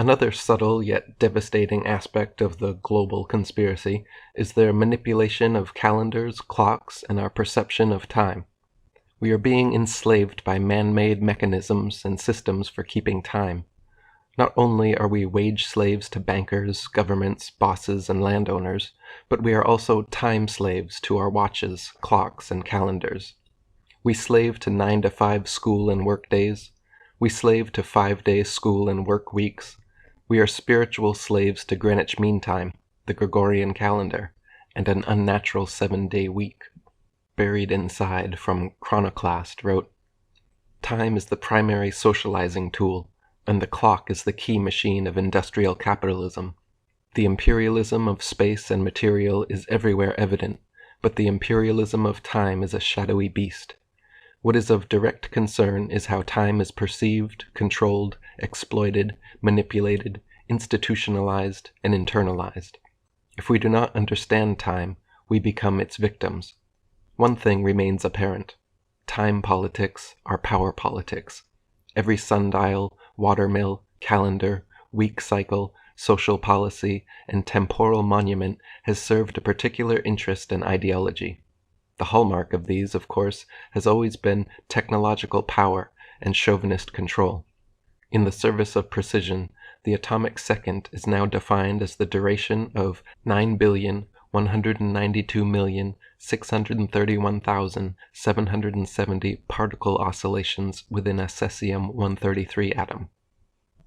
Another subtle yet devastating aspect of the global conspiracy is their manipulation of calendars, clocks, and our perception of time. We are being enslaved by man-made mechanisms and systems for keeping time. Not only are we wage slaves to bankers, governments, bosses, and landowners, but we are also time slaves to our watches, clocks, and calendars. We slave to 9-to-5 school and work days. We slave to 5-day school and work weeks. We are spiritual slaves to Greenwich Mean Time, the Gregorian calendar, and an unnatural 7-day week. Buried Inside from Chronoclast wrote, "Time is the primary socializing tool, and the clock is the key machine of industrial capitalism. The imperialism of space and material is everywhere evident, but the imperialism of time is a shadowy beast. What is of direct concern is how time is perceived, controlled, exploited, manipulated, institutionalized, and internalized. If we do not understand time, we become its victims. One thing remains apparent. Time politics are power politics. Every sundial, watermill, calendar, week cycle, social policy, and temporal monument has served a particular interest and ideology. The hallmark of these, of course, has always been technological power and chauvinist control. In the service of precision, the atomic second is now defined as the duration of 9,192,631,770 particle oscillations within a cesium-133 atom.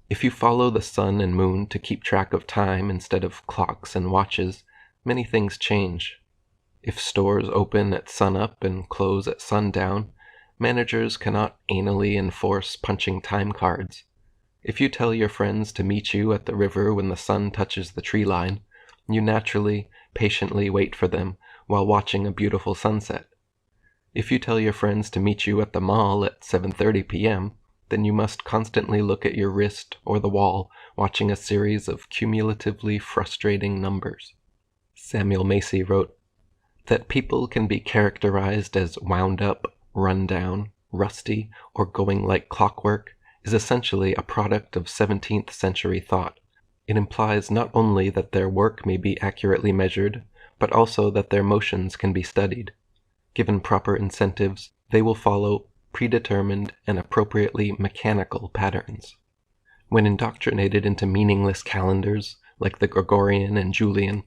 If you follow the sun and moon to keep track of time instead of clocks and watches, many things change. If stores open at sunup and close at sundown, managers cannot anally enforce punching time cards. If you tell your friends to meet you at the river when the sun touches the tree line, you naturally, patiently wait for them while watching a beautiful sunset. If you tell your friends to meet you at the mall at 7:30 p.m., then you must constantly look at your wrist or the wall, watching a series of cumulatively frustrating numbers. Samuel Macy wrote, "That people can be characterized as wound up, run down, rusty, or going like clockwork is essentially a product of 17th century thought. It implies not only that their work may be accurately measured, but also that their motions can be studied. Given proper incentives, they will follow predetermined and appropriately mechanical patterns. When indoctrinated into meaningless calendars, like the Gregorian and Julian,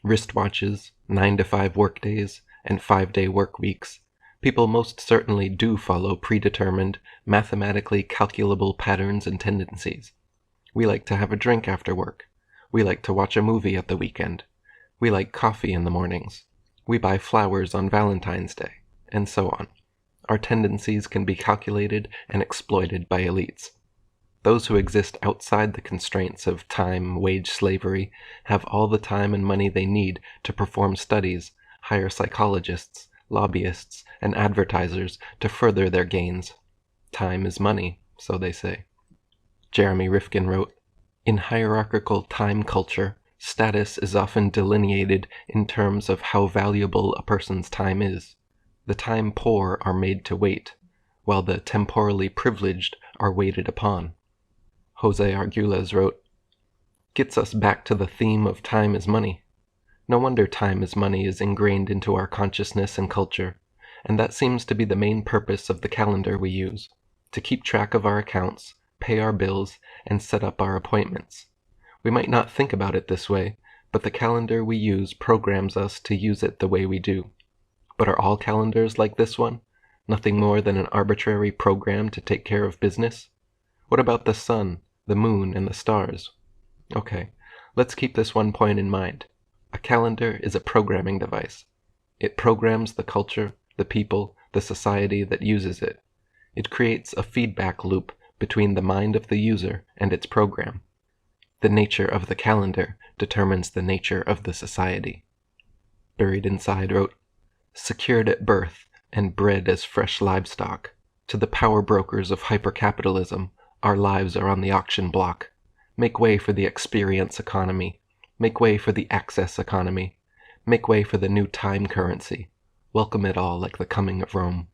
wristwatches, 9-to-5 workdays, and 5-day work weeks, people most certainly do follow predetermined, mathematically calculable patterns and tendencies. We like to have a drink after work. We like to watch a movie at the weekend. We like coffee in the mornings. We buy flowers on Valentine's Day, and so on. Our tendencies can be calculated and exploited by elites. Those who exist outside the constraints of time, wage slavery, have all the time and money they need to perform studies, hire psychologists, lobbyists, and advertisers to further their gains. Time is money, so they say." Jeremy Rifkin wrote, "In hierarchical time culture, status is often delineated in terms of how valuable a person's time is. The time poor are made to wait, while the temporally privileged are waited upon." Jose Arguelles wrote, "Gets us back to the theme of time is money. No wonder time is money is ingrained into our consciousness and culture, and that seems to be the main purpose of the calendar we use, to keep track of our accounts, pay our bills, and set up our appointments. We might not think about it this way, but the calendar we use programs us to use it the way we do. But are all calendars like this one? Nothing more than an arbitrary program to take care of business? What about the sun, the moon, and the stars? Okay, let's keep this one point in mind. A calendar is a programming device. It programs the culture, the people, the society that uses it. It creates a feedback loop between the mind of the user and its program. The nature of the calendar determines the nature of the society." Buried Inside wrote, "Secured at birth and bred as fresh livestock, to the power brokers of hypercapitalism, our lives are on the auction block. Make way for the experience economy. Make way for the access economy. Make way for the new time currency. Welcome it all like the coming of Rome."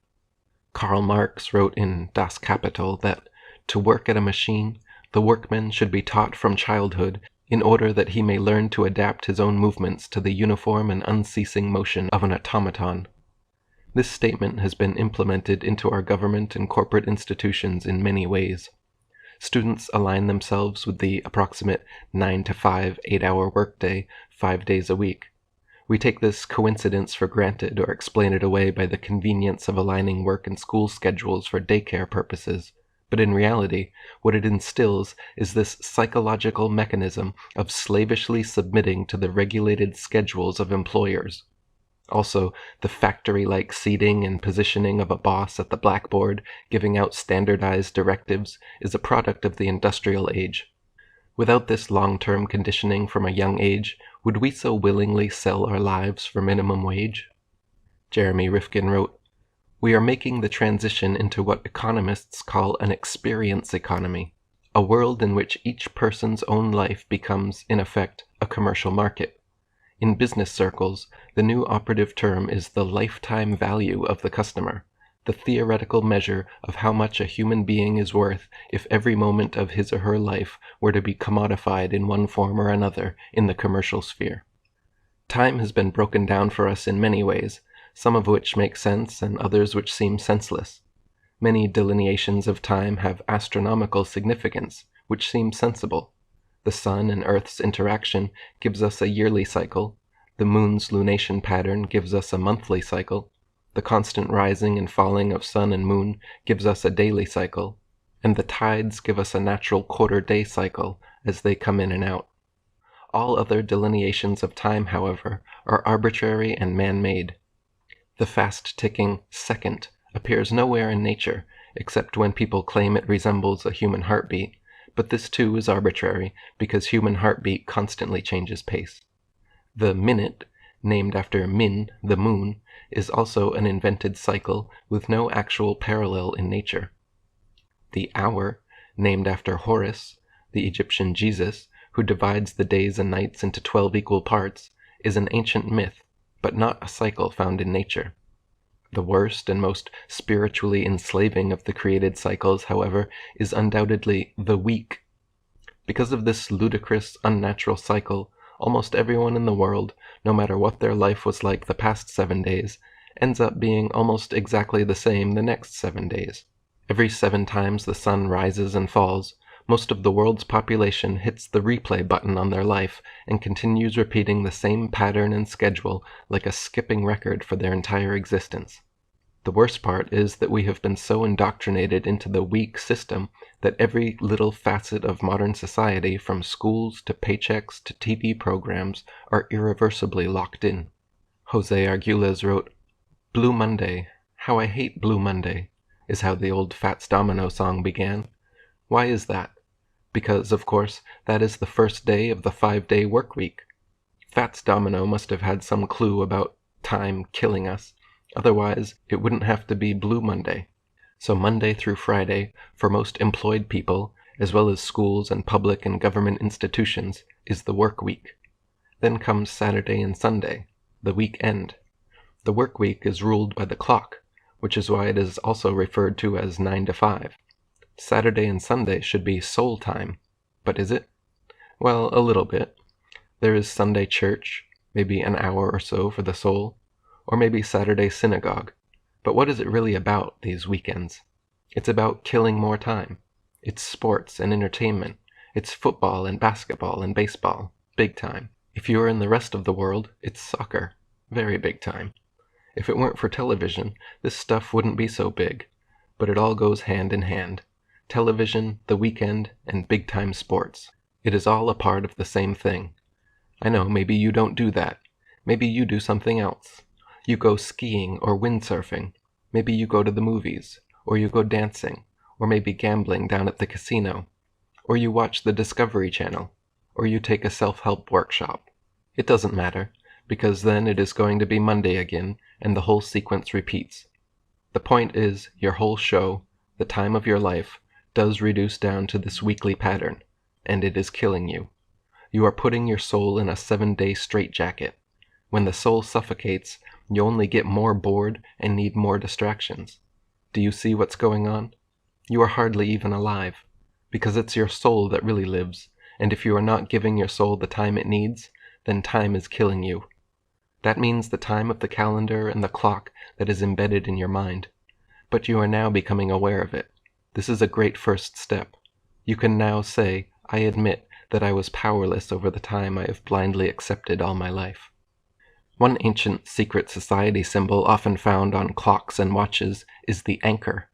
Karl Marx wrote in Das Kapital that to work at a machine, The workman should be taught from childhood in order that he may learn to adapt his own movements to the uniform and unceasing motion of an automaton. This statement has been implemented into our government and corporate institutions in many ways. Students align themselves with the approximate 9 to 5, 8-hour workday, 5 days a week. We take this coincidence for granted or explain it away by the convenience of aligning work and school schedules for daycare purposes. But in reality, what it instills is this psychological mechanism of slavishly submitting to the regulated schedules of employers. Also, the factory-like seating and positioning of a boss at the blackboard, giving out standardized directives, is a product of the industrial age. Without this long-term conditioning from a young age, would we so willingly sell our lives for minimum wage? Jeremy Rifkin wrote, "We are making the transition into what economists call an experience economy, a world in which each person's own life becomes, in effect, a commercial market. In business circles, the new operative term is the lifetime value of the customer, the theoretical measure of how much a human being is worth if every moment of his or her life were to be commodified in one form or another in the commercial sphere. Time has been broken down for us in many ways, some of which make sense and others which seem senseless. Many delineations of time have astronomical significance, which seem sensible. The sun and Earth's interaction gives us a yearly cycle, the moon's lunation pattern gives us a monthly cycle, the constant rising and falling of sun and moon gives us a daily cycle, and the tides give us a natural quarter-day cycle as they come in and out. All other delineations of time, however, are arbitrary and man-made. The fast-ticking second appears nowhere in nature, except when people claim it resembles a human heartbeat, but this too is arbitrary, because human heartbeat constantly changes pace. The minute, named after Min, the moon, is also an invented cycle with no actual parallel in nature. The hour, named after Horus, the Egyptian Jesus, who divides the days and nights into 12 equal parts, is an ancient myth, but not a cycle found in nature. The worst and most spiritually enslaving of the created cycles, however, is undoubtedly the week. Because of this ludicrous, unnatural cycle, almost everyone in the world, no matter what their life was like the past 7 days, ends up being almost exactly the same the next 7 days. Every 7 times the sun rises and falls, most of the world's population hits the replay button on their life and continues repeating the same pattern and schedule like a skipping record for their entire existence. The worst part is that we have been so indoctrinated into the week system that every little facet of modern society, from schools to paychecks to TV programs, are irreversibly locked in. Jose Arguelles wrote, "Blue Monday, how I hate Blue Monday," is how the old Fats Domino song began. Why is that? Because, of course, that is the first day of the 5-day work week. Fats Domino must have had some clue about time killing us, otherwise it wouldn't have to be Blue Monday. So Monday through Friday, for most employed people, as well as schools and public and government institutions, is the work week. Then comes Saturday and Sunday, the weekend. The work week is ruled by the clock, which is why it is also referred to as 9 to 5. Saturday and Sunday should be soul time, but is it? Well, a little bit. There is Sunday church, maybe an hour or so for the soul, or maybe Saturday synagogue. But what is it really about, these weekends? It's about killing more time. It's sports and entertainment. It's football and basketball and baseball, big time. If you are in the rest of the world, it's soccer, very big time. If it weren't for television, this stuff wouldn't be so big, but it all goes hand in hand. Television, the weekend, and big-time sports. It is all a part of the same thing. I know, maybe you don't do that. Maybe you do something else. You go skiing or windsurfing. Maybe you go to the movies, or you go dancing, or maybe gambling down at the casino. Or you watch the Discovery Channel, or you take a self-help workshop. It doesn't matter, because then it is going to be Monday again, and the whole sequence repeats. The point is, your whole show, the time of your life, does reduce down to this weekly pattern, and it is killing you. You are putting your soul in a 7-day straitjacket. When the soul suffocates, you only get more bored and need more distractions. Do you see what's going on? You are hardly even alive. because it's your soul that really lives, and if you are not giving your soul the time it needs, then time is killing you. That means the time of the calendar and the clock that is embedded in your mind. But you are now becoming aware of it. This is a great first step. You can now say, I admit that I was powerless over the time I have blindly accepted all my life. One ancient secret society symbol often found on clocks and watches is the anchor.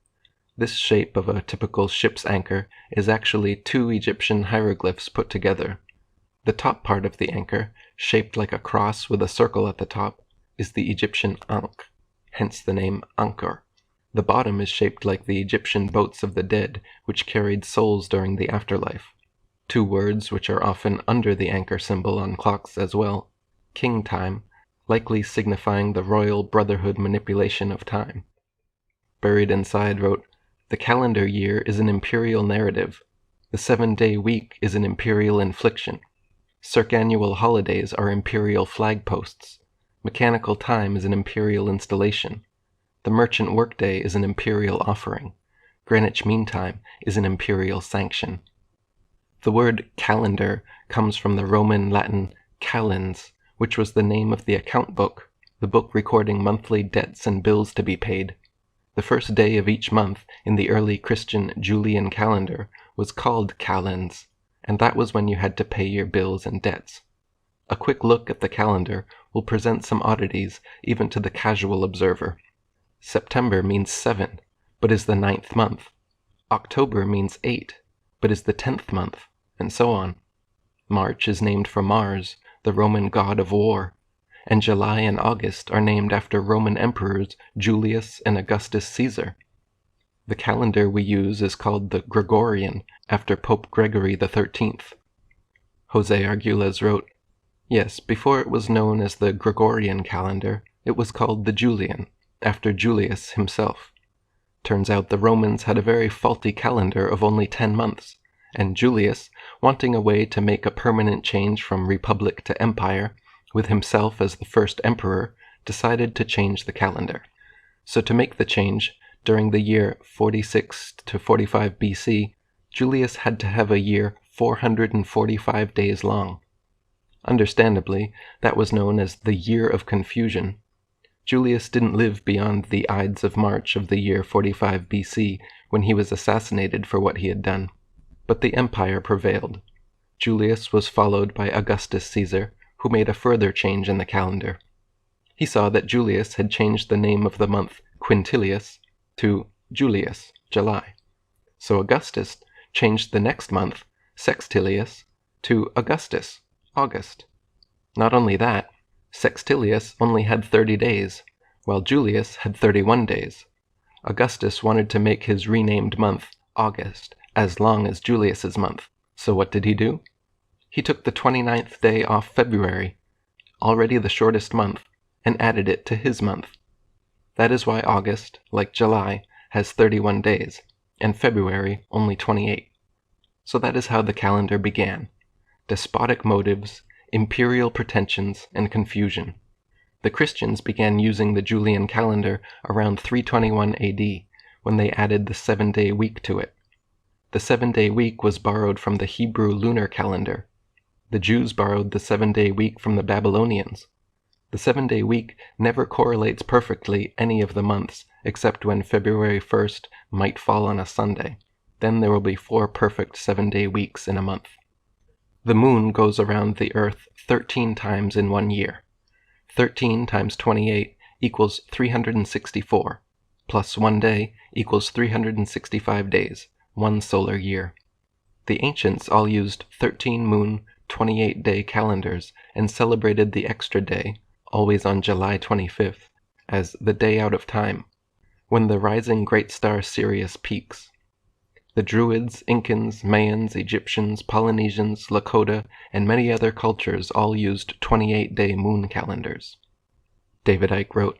This shape of a typical ship's anchor is actually two Egyptian hieroglyphs put together. The top part of the anchor, shaped like a cross with a circle at the top, is the Egyptian Ankh, hence the name Anchor. The bottom is shaped like the Egyptian boats of the dead, which carried souls during the afterlife. Two words which are often under the anchor symbol on clocks as well, king time, likely signifying the royal brotherhood manipulation of time. Buried inside wrote, the calendar year is an imperial narrative. The 7-day week is an imperial infliction. Circannual holidays are imperial flagposts. Mechanical time is an imperial installation. The merchant workday is an imperial offering. Greenwich Mean Time is an imperial sanction. The word calendar comes from the Roman Latin calens, which was the name of the account book, the book recording monthly debts and bills to be paid. The first day of each month in the early Christian Julian calendar was called calends, and that was when you had to pay your bills and debts. A quick look at the calendar will present some oddities even to the casual observer. September means 7, but is the 9th month. October means 8, but is the 10th month, and so on. March is named for Mars, the Roman god of war, and July and August are named after Roman emperors Julius and Augustus Caesar. The calendar we use is called the Gregorian, after Pope Gregory XIII. Jose Arguelles wrote, yes, before it was known as the Gregorian calendar, it was called the Julian, after Julius himself. Turns out the Romans had a very faulty calendar of only 10 months, and Julius, wanting a way to make a permanent change from republic to empire, with himself as the first emperor, decided to change the calendar. So to make the change, during the year 46 to 45 BC, Julius had to have a year 445 days long. Understandably, that was known as the Year of Confusion. Julius didn't live beyond the Ides of March of the year 45 BC, when he was assassinated for what he had done. But the empire prevailed. Julius was followed by Augustus Caesar, who made a further change in the calendar. He saw that Julius had changed the name of the month Quintilius to Julius, July. So Augustus changed the next month, Sextilius, to Augustus, August. Not only that, Sextilius only had 30 days, while Julius had 31 days. Augustus wanted to make his renamed month, August, as long as Julius's month. So what did he do? He took the 29th day off February, already the shortest month, and added it to his month. That is why August, like July, has 31 days, and February only 28. So that is how the calendar began. Despotic motives, imperial pretensions, and confusion. The Christians began using the Julian calendar around 321 AD, when they added the 7-day week to it. The 7-day week was borrowed from the Hebrew lunar calendar. The Jews borrowed the 7-day week from the Babylonians. The 7-day week never correlates perfectly any of the months, except when February 1st might fall on a Sunday. Then there will be 4 perfect 7-day weeks in a month. The moon goes around the Earth 13 times in 1 year. 13 times 28 equals 364, plus 1 day equals 365 days, 1 solar year. The ancients all used 13-moon, 28-day calendars and celebrated the extra day, always on July 25th, as the day out of time, when the rising great star Sirius peaks. The Druids, Incans, Mayans, Egyptians, Polynesians, Lakota, and many other cultures all used 28-day moon calendars. David Icke wrote,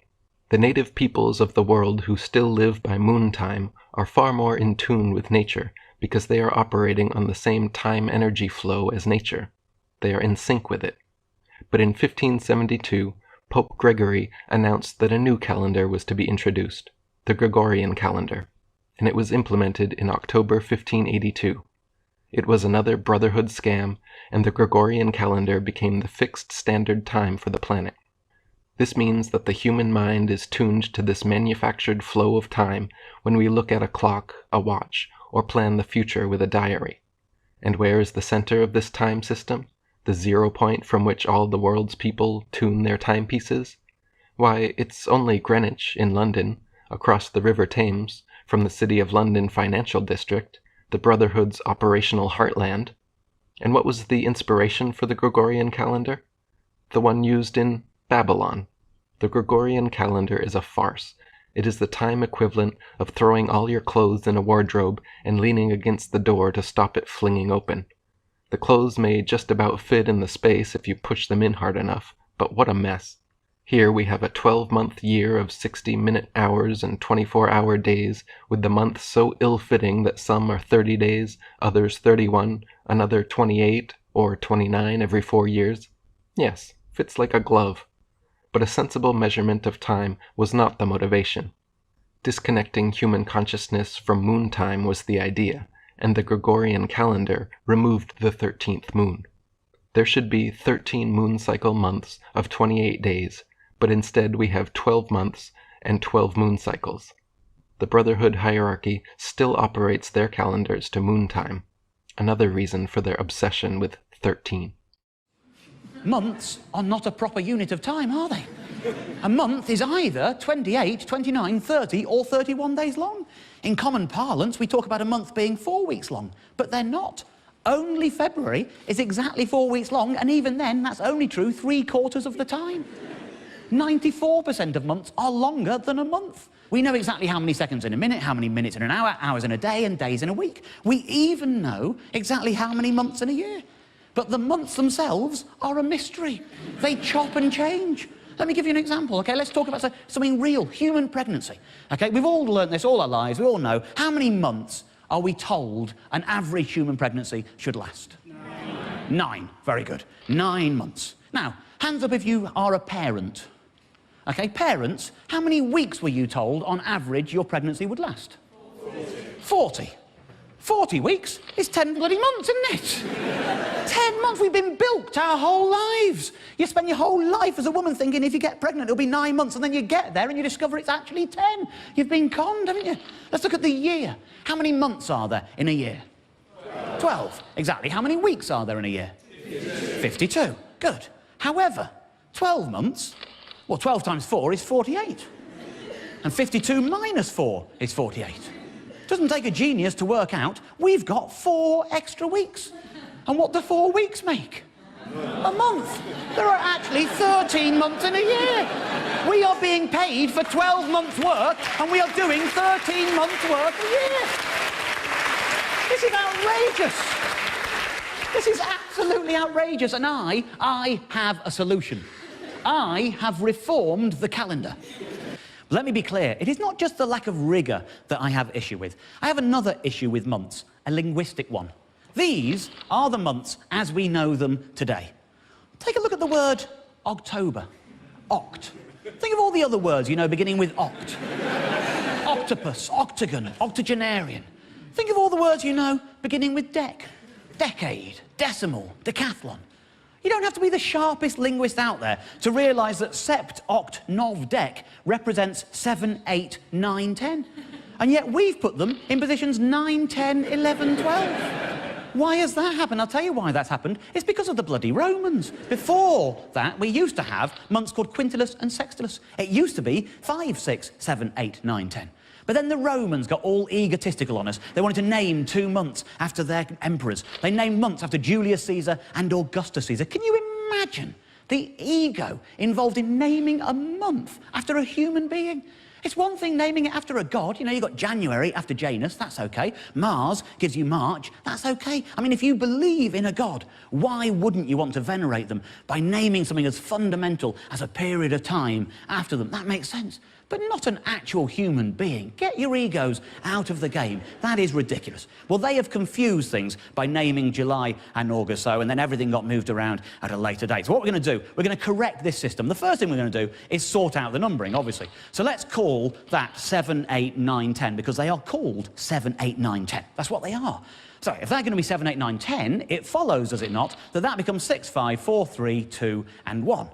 "The native peoples of the world who still live by moon time are far more in tune with nature because they are operating on the same time-energy flow as nature. They are in sync with it. But in 1572, Pope Gregory announced that a new calendar was to be introduced, the Gregorian calendar, and it was implemented in October 1582. It was another Brotherhood scam, and the Gregorian calendar became the fixed standard time for the planet. This means that the human mind is tuned to this manufactured flow of time when we look at a clock, a watch, or plan the future with a diary. And where is the center of this time system? The 0 point from which all the world's people tune their timepieces? Why, it's only Greenwich in London, across the River Thames, from the City of London financial district, the Brotherhood's operational heartland. And what was the inspiration for the Gregorian calendar? The one used in Babylon. The Gregorian calendar is a farce. It is the time equivalent of throwing all your clothes in a wardrobe and leaning against the door to stop it flinging open. The clothes may just about fit in the space if you push them in hard enough, but what a mess. Here we have a 12-month year of 60-minute hours and 24-hour days, with the months so ill-fitting that some are 30 days, others 31, another 28 or 29 every 4 years. Yes, fits like a glove. But a sensible measurement of time was not the motivation. Disconnecting human consciousness from moon time was the idea, and the Gregorian calendar removed the 13th moon. There should be 13 moon cycle months of 28 days, but instead we have 12 months and 12 moon cycles. The Brotherhood hierarchy still operates their calendars to moon time, another reason for their obsession with 13. Months are not a proper unit of time, are they? A month is either 28, 29, 30 or 31 days long. In common parlance, we talk about a month being 4 weeks long, but they're not. Only February is exactly 4 weeks long, and even then, that's only true 3/4 of the time. 94% of months are longer than a month. We know exactly how many seconds in a minute, how many minutes in an hour, hours in a day, and days in a week. We even know exactly how many months in a year. But the months themselves are a mystery. They chop and change. Let me give you an example, okay? Let's talk about something real, human pregnancy. Okay, we've all learned this all our lives. We all know. How many months are we told an average human pregnancy should last? 9. Very good. 9 months. Now, hands up if you are a parent. Okay, parents, how many weeks were you told on average your pregnancy would last? 40. 40 weeks is 10 bloody months, isn't it? 10 months, we've been bilked our whole lives. You spend your whole life as a woman thinking if you get pregnant it'll be 9 months, and then you get there and you discover it's actually 10. You've been conned, haven't you? Let's look at the year. How many months are there in a year? 12. Exactly. How many weeks are there in a year? 52. Good. However, 12 months, well, 12 times 4 is 48. And 52 minus 4 is 48. Doesn't take a genius to work out we've got 4 extra weeks. And what do 4 weeks make? A month. There are actually 13 months in a year. We are being paid for 12 months' work, and we are doing 13 months' work a year. This is outrageous. This is absolutely outrageous, and I have a solution. I have reformed the calendar. Let me be clear, it is not just the lack of rigour that I have issue with. I have another issue with months, a linguistic one. These are the months as we know them today. Take a look at the word October. Oct. Think of all the other words you know beginning with oct. Octopus, octagon, octogenarian. Think of all the words you know beginning with dec. Decade, decimal, decathlon. You don't have to be the sharpest linguist out there to realise that sept, oct, nov, dec represents 7, 8, 9, 10. And yet we've put them in positions 9, 10, 11, 12. Why has that happened? I'll tell you why that's happened. It's because of the bloody Romans. Before that, we used to have months called quintilis and sextilis. It used to be 5, 6, 7, 8, 9, 10. But then the Romans got all egotistical on us. They wanted to name 2 months after their emperors. They named months after Julius Caesar and Augustus Caesar. Can you imagine the ego involved in naming a month after a human being? It's one thing naming it after a god. You know, you've got January after Janus, that's okay. Mars gives you March, that's okay. I mean, if you believe in a god, why wouldn't you want to venerate them by naming something as fundamental as a period of time after them? That makes sense. but not an actual human being. Get your egos out of the game. That is ridiculous. Well, they have confused things by naming July and August so, and then everything got moved around at a later date. So what we're going to do, we're going to correct this system. The first thing we're going to do is sort out the numbering, obviously. So let's call that 7, 8, 9, 10, because they are called 7, 8, 9, 10. That's what they are. So if they're going to be 7, 8, 9, 10, it follows, does it not, that that becomes 6, 5, 4, 3, 2, and 1.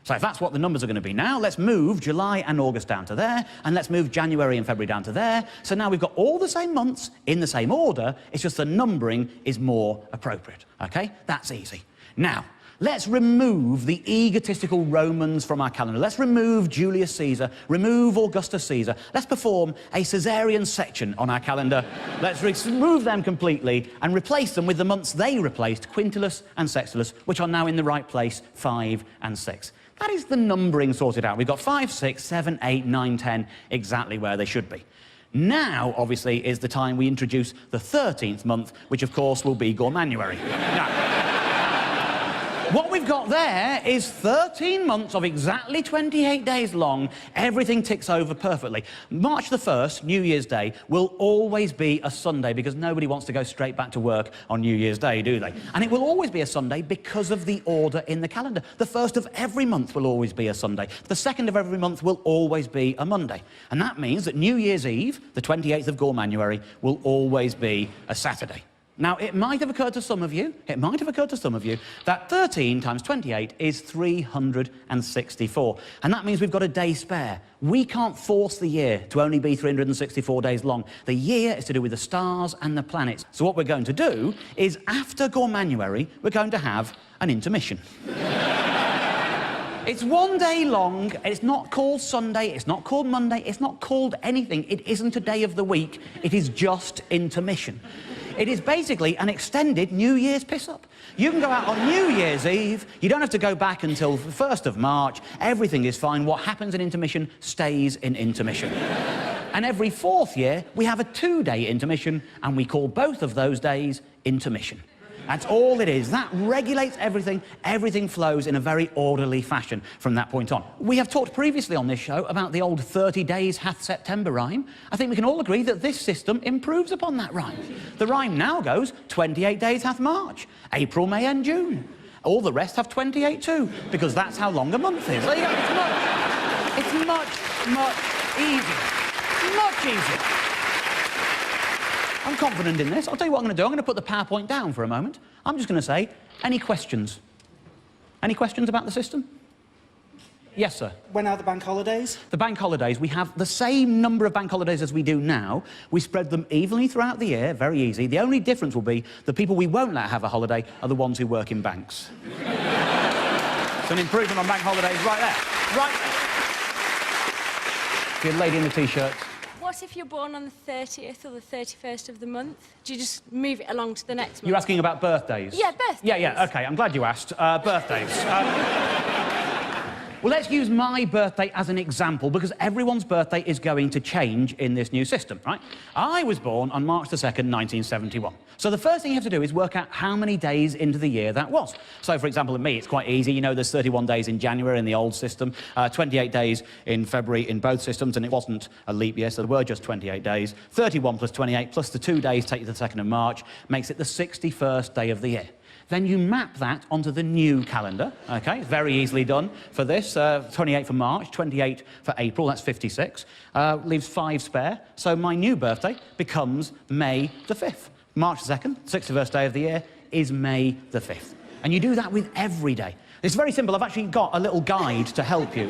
So if that's what the numbers are going to be now, let's move July and August down to there, and let's move January and February down to there. So now we've got all the same months in the same order, it's just the numbering is more appropriate, okay? That's easy. Now, let's remove the egotistical Romans from our calendar. Let's remove Julius Caesar, remove Augustus Caesar. Let's perform a Caesarean section on our calendar. Let's remove them completely and replace them with the months they replaced, Quintillus and Sextillus, which are now in the right place, 5 and 6. That is the numbering sorted out. We've got 5, 6, 7, 8, 9, 10, exactly where they should be. Now, obviously, is the time we introduce the 13th month, which, of course, will be Gormanuary. Now, what we've got there is 13 months of exactly 28 days long. Everything ticks over perfectly. March the 1st, New Year's Day, will always be a Sunday because nobody wants to go straight back to work on New Year's Day, do they? And it will always be a Sunday because of the order in the calendar. The 1st of every month will always be a Sunday. The 2nd of every month will always be a Monday. And that means that New Year's Eve, the 28th of Gormanuary, will always be a Saturday. Now, it might have occurred to some of you, that 13 times 28 is 364. And that means we've got a day spare. We can't force the year to only be 364 days long. The year is to do with the stars and the planets. So what we're going to do is, after Gormanuary, we're going to have an intermission. It's 1 day long, and it's not called Sunday, it's not called Monday, it's not called anything. It isn't a day of the week, it is just intermission. It is basically an extended New Year's piss-up. You can go out on New Year's Eve, you don't have to go back until the 1st of March, everything is fine. What happens in intermission stays in intermission. And every 4th year, we have a 2-day intermission, and we call both of those days intermission. That's all it is. That regulates everything. Everything flows in a very orderly fashion from that point on. We have talked previously on this show about the old 30 days hath September rhyme. I think we can all agree that this system improves upon that rhyme. The rhyme now goes 28 days hath March, April, May and June. All the rest have 28 too, because that's how long a month is. There you go. It's much easier. Much easier. I'm confident in this. I'll tell you what I'm going to do. I'm going to put the PowerPoint down for a moment. I'm just going to say, any questions? Any questions about the system? Yes, sir. When are the bank holidays? The bank holidays, we have the same number of bank holidays as we do now. We spread them evenly throughout the year, very easy. The only difference will be the people we won't let have a holiday are the ones who work in banks. It's an improvement on bank holidays right there. Right there. Your lady in the T-shirt. What if you're born on the 30th or the 31st of the month? Do you just move it along to the next month? You're asking about birthdays? Yeah, birthdays. Yeah, OK, I'm glad you asked. Birthdays. Well, let's use my birthday as an example, because everyone's birthday is going to change in this new system, right? I was born on March the 2nd, 1971. So the first thing you have to do is work out how many days into the year that was. So, for example, in me, it's quite easy. You know, there's 31 days in January in the old system, 28 days in February in both systems, and it wasn't a leap year, so there were just 28 days. 31 plus 28 plus the 2 days take you to the 2nd of March, makes it the 61st day of the year. Then you map that onto the new calendar, OK? Very easily done for this. 28 for March, 28 for April, that's 56. Leaves 5 spare. So my new birthday becomes May the 5th. March the 2nd, 61st day of the year, is May the 5th. And you do that with every day. It's very simple. I've actually got a little guide to help you.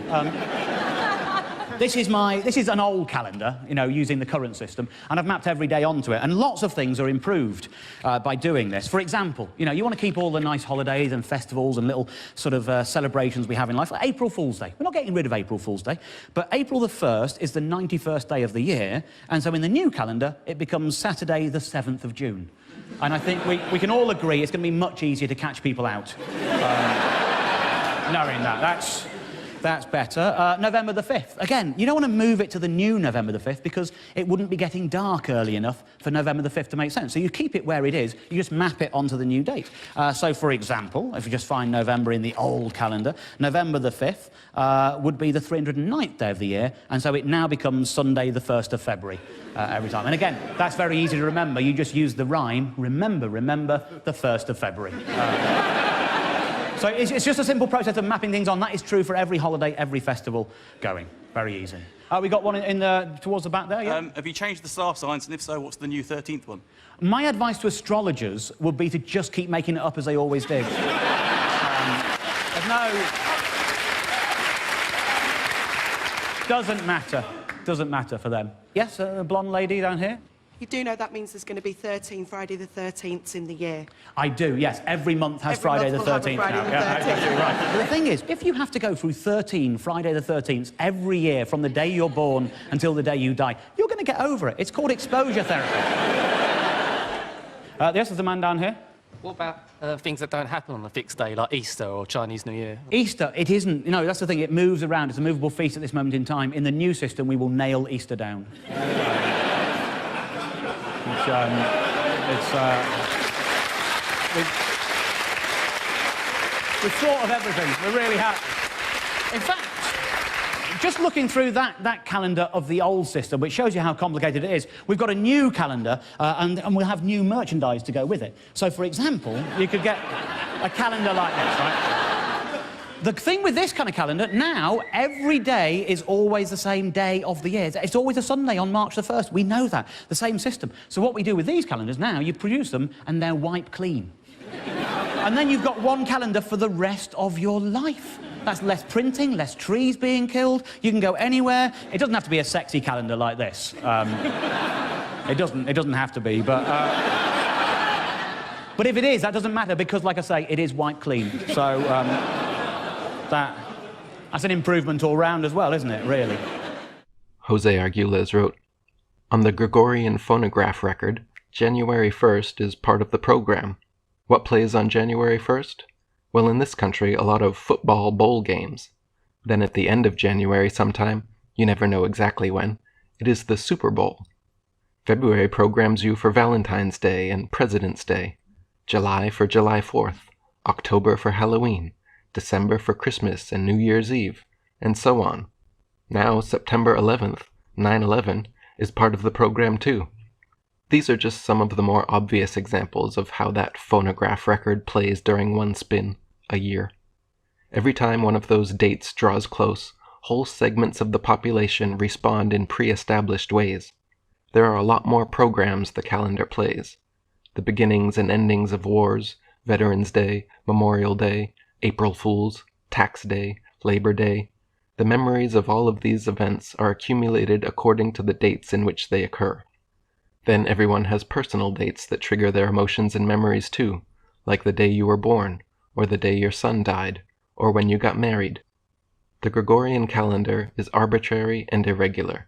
This is an old calendar, you know, using the current system, and I've mapped every day onto it, and lots of things are improved by doing this. For example, you know, you want to keep all the nice holidays and festivals and little sort of celebrations we have in life, like April Fool's Day. We're not getting rid of April Fool's Day, but April the 1st is the 91st day of the year, and so in the new calendar, it becomes Saturday the 7th of June. And I think we can all agree it's going to be much easier to catch people out knowing that. That's better. November the 5th. Again, you don't want to move it to the new November the 5th because it wouldn't be getting dark early enough for November the 5th to make sense. So you keep it where it is, you just map it onto the new date. So, for example, if you just find November in the old calendar, November the 5th would be the 309th day of the year, and so it now becomes Sunday the 1st of February every time. And again, that's very easy to remember. You just use the rhyme, remember the 1st of February. So it's just a simple process of mapping things on. That is true for every holiday, every festival going. Very easy. We got one towards the back there, yeah? Have you changed the star signs, and if so, what's the new 13th one? My advice to astrologers would be to just keep making it up as they always did. There's no... Doesn't matter for them. Yes, a blonde lady down here? You do know that means there's going to be 13 Friday the 13th in the year. I do, yes. Every month has Friday the 13th now. Yeah, absolutely right. But the thing is, if you have to go through 13 Friday the 13th every year from the day you're born until the day you die, you're going to get over it. It's called exposure therapy. Yes, there's a man down here. What about things that don't happen on a fixed day, like Easter or Chinese New Year? Easter, it isn't. You know, that's the thing. It moves around. It's a movable feast at this moment in time. In the new system, we will nail Easter down. We've thought of everything. We really have. In fact, just looking through that calendar of the old system, which shows you how complicated it is, we've got a new calendar, and we'll have new merchandise to go with it. So, for example, you could get a calendar like this, right? The thing with this kind of calendar, now, every day is always the same day of the year. It's always a Sunday on March the 1st. We know that. The same system. So what we do with these calendars now, you produce them and they're wipe clean. And then you've got one calendar for the rest of your life. That's less printing, less trees being killed. You can go anywhere. It doesn't have to be a sexy calendar like this. It doesn't have to be, but if it is, that doesn't matter because, like I say, it is wipe clean. So, that's an improvement all round as well, isn't it, really? Jose Arguelles wrote, "On the Gregorian phonograph record, January 1st is part of the program. What plays on January 1st? Well, in this country, a lot of football bowl games. Then at the end of January sometime, you never know exactly when, it is the Super Bowl. February programs you for Valentine's Day and President's Day, July for July 4th, October for Halloween, December for Christmas and New Year's Eve, and so on. Now, September 11th, 9/11, is part of the program too. These are just some of the more obvious examples of how that phonograph record plays during one spin, a year. Every time one of those dates draws close, whole segments of the population respond in pre-established ways. There are a lot more programs the calendar plays. The beginnings and endings of wars, Veterans Day, Memorial Day, April Fools, Tax Day, Labor Day. The memories of all of these events are accumulated according to the dates in which they occur. Then everyone has personal dates that trigger their emotions and memories too, like the day you were born, or the day your son died, or when you got married. The Gregorian calendar is arbitrary and irregular.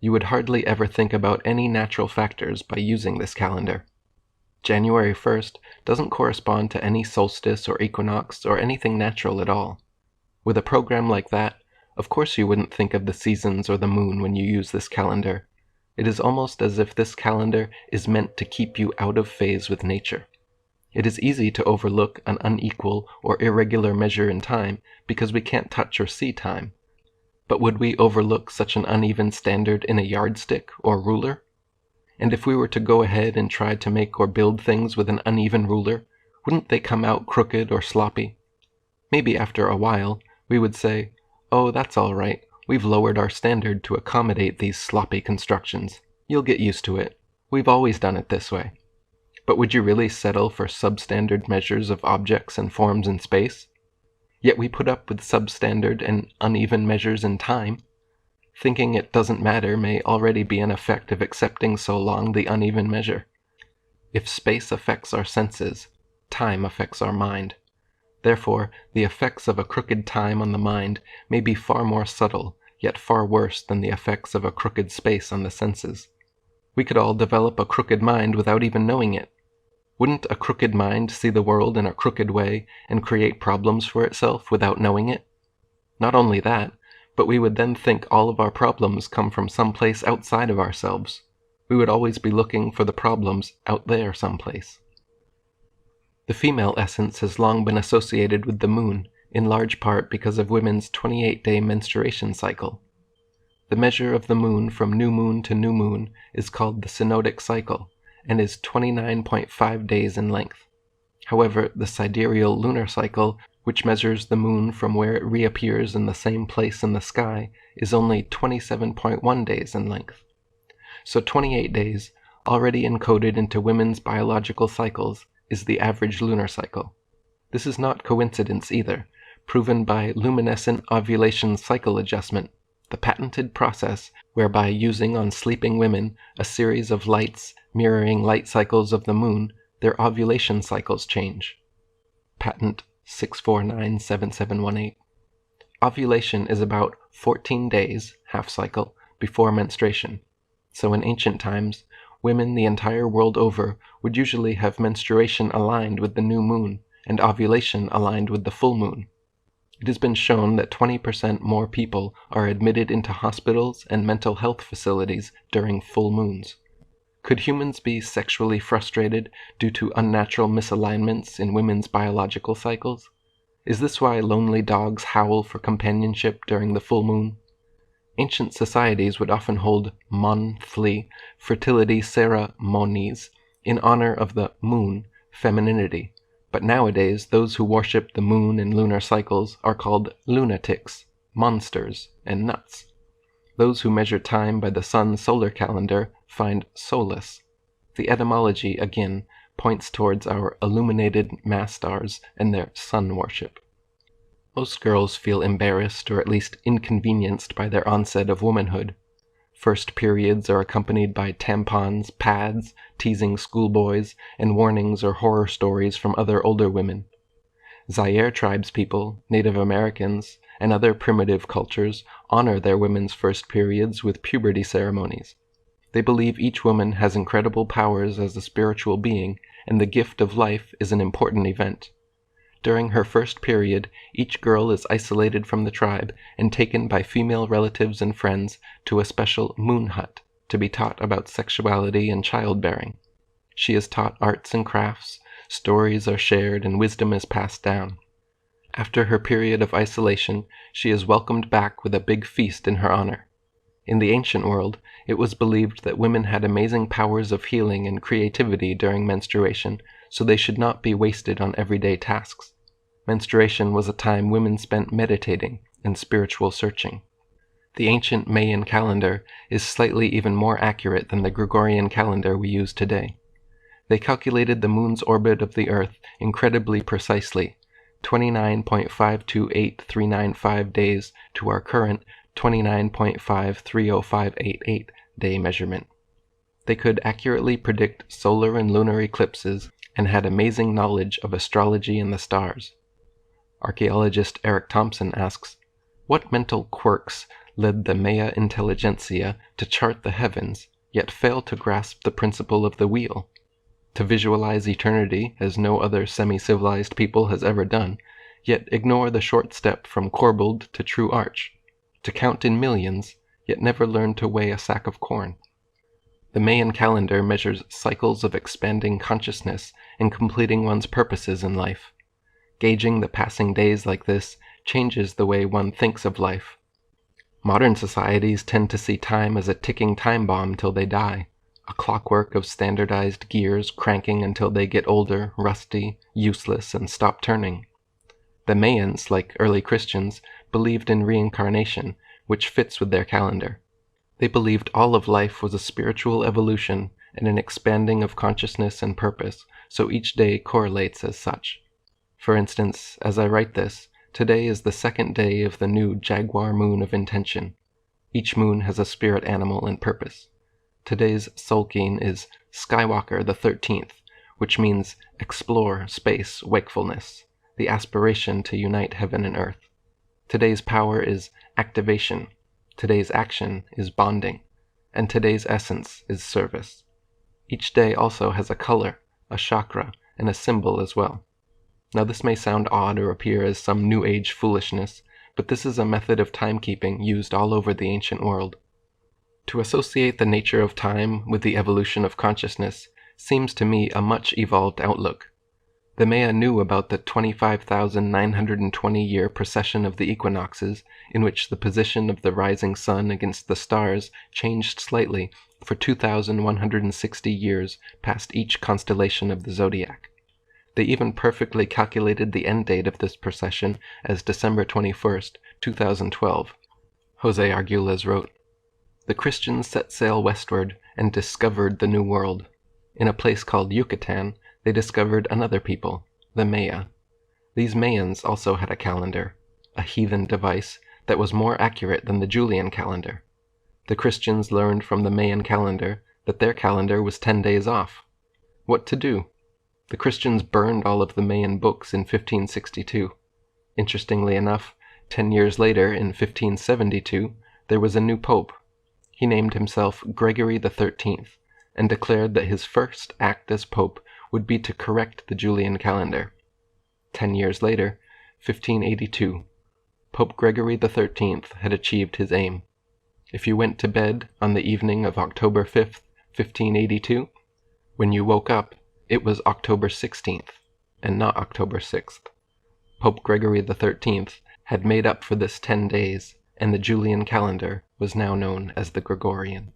You would hardly ever think about any natural factors by using this calendar. January 1st doesn't correspond to any solstice or equinox or anything natural at all. With a program like that, of course you wouldn't think of the seasons or the moon when you use this calendar. It is almost as if this calendar is meant to keep you out of phase with nature. It is easy to overlook an unequal or irregular measure in time because we can't touch or see time. But would we overlook such an uneven standard in a yardstick or ruler? And if we were to go ahead and try to make or build things with an uneven ruler, wouldn't they come out crooked or sloppy? Maybe after a while, we would say, "Oh, that's all right. We've lowered our standard to accommodate these sloppy constructions. You'll get used to it. We've always done it this way." But would you really settle for substandard measures of objects and forms in space? Yet we put up with substandard and uneven measures in time. Thinking it doesn't matter may already be an effect of accepting so long the uneven measure. If space affects our senses, time affects our mind. Therefore, the effects of a crooked time on the mind may be far more subtle, yet far worse than the effects of a crooked space on the senses. We could all develop a crooked mind without even knowing it. Wouldn't a crooked mind see the world in a crooked way and create problems for itself without knowing it? Not only that, but we would then think all of our problems come from someplace outside of ourselves. We would always be looking for the problems out there someplace. The female essence has long been associated with the moon, in large part because of women's 28-day menstruation cycle. The measure of the moon from new moon to new moon is called the synodic cycle, and is 29.5 days in length. However, the sidereal lunar cycle, which measures the moon from where it reappears in the same place in the sky, is only 27.1 days in length. So 28 days, already encoded into women's biological cycles, is the average lunar cycle. This is not coincidence either, proven by luminescent ovulation cycle adjustment, the patented process whereby using on sleeping women a series of lights mirroring light cycles of the moon, their ovulation cycles change. Patent 6497718. Ovulation is about 14 days, half cycle, before menstruation. So in ancient times, women the entire world over would usually have menstruation aligned with the new moon and ovulation aligned with the full moon. It has been shown that 20% more people are admitted into hospitals and mental health facilities during full moons. Could humans be sexually frustrated due to unnatural misalignments in women's biological cycles? Is this why lonely dogs howl for companionship during the full moon? Ancient societies would often hold monthly fertility ceremonies in honor of the moon, femininity, but nowadays those who worship the moon and lunar cycles are called lunatics, monsters, and nuts. Those who measure time by the sun's solar calendar find solace. The etymology, again, points towards our illuminated mass stars and their sun worship. Most girls feel embarrassed or at least inconvenienced by their onset of womanhood. First periods are accompanied by tampons, pads, teasing schoolboys, and warnings or horror stories from other older women. Zaire tribespeople, Native Americans, and other primitive cultures honor their women's first periods with puberty ceremonies. They believe each woman has incredible powers as a spiritual being, and the gift of life is an important event. During her first period, each girl is isolated from the tribe and taken by female relatives and friends to a special moon hut to be taught about sexuality and childbearing. She is taught arts and crafts, stories are shared, and wisdom is passed down. After her period of isolation, she is welcomed back with a big feast in her honor. In the ancient world, it was believed that women had amazing powers of healing and creativity during menstruation, so they should not be wasted on everyday tasks. Menstruation was a time women spent meditating and spiritual searching. The ancient Mayan calendar is slightly even more accurate than the Gregorian calendar we use today. They calculated the moon's orbit of the Earth incredibly precisely, 29.528395 days to our current 29.530588 day measurement. They could accurately predict solar and lunar eclipses and had amazing knowledge of astrology and the stars. Archaeologist Eric Thompson asks, what mental quirks led the Maya intelligentsia to chart the heavens, yet fail to grasp the principle of the wheel? To visualize eternity as no other semi-civilized people has ever done, yet ignore the short step from corbelled to true arch. To count in millions, yet never learn to weigh a sack of corn. The Mayan calendar measures cycles of expanding consciousness and completing one's purposes in life. Gauging the passing days like this changes the way one thinks of life. Modern societies tend to see time as a ticking time bomb till they die, a clockwork of standardized gears cranking until they get older, rusty, useless, and stop turning. The Mayans, like early Christians, believed in reincarnation, which fits with their calendar. They believed all of life was a spiritual evolution and an expanding of consciousness and purpose, so each day correlates as such. For instance, as I write this, today is the second day of the new Jaguar moon of intention. Each moon has a spirit animal and purpose. Today's Solkine is Skywalker the 13th, which means explore, space, wakefulness, the aspiration to unite heaven and earth. Today's power is activation. Today's action is bonding. And today's essence is service. Each day also has a color, a chakra, and a symbol as well. Now this may sound odd or appear as some New Age foolishness, but this is a method of timekeeping used all over the ancient world. To associate the nature of time with the evolution of consciousness seems to me a much evolved outlook. The Maya knew about the 25,920-year precession of the equinoxes, in which the position of the rising sun against the stars changed slightly for 2,160 years past each constellation of the zodiac. They even perfectly calculated the end date of this precession as December 21st, 2012. Jose Arguelles wrote, "The Christians set sail westward and discovered the New World. In a place called Yucatan, they discovered another people, the Maya. These Mayans also had a calendar, a heathen device that was more accurate than the Julian calendar. The Christians learned from the Mayan calendar that their calendar was 10 days off. What to do? The Christians burned all of the Mayan books in 1562. Interestingly enough, 10 years later, in 1572, there was a new pope. He named himself Gregory XIII and declared that his first act as pope would be to correct the Julian calendar. 10 years later, 1582, Pope Gregory XIII had achieved his aim. If you went to bed on the evening of October 5th, 1582, when you woke up, it was October 16th, and not October 6th. Pope Gregory XIII had made up for this 10 days, and the Julian calendar was now known as the Gregorian.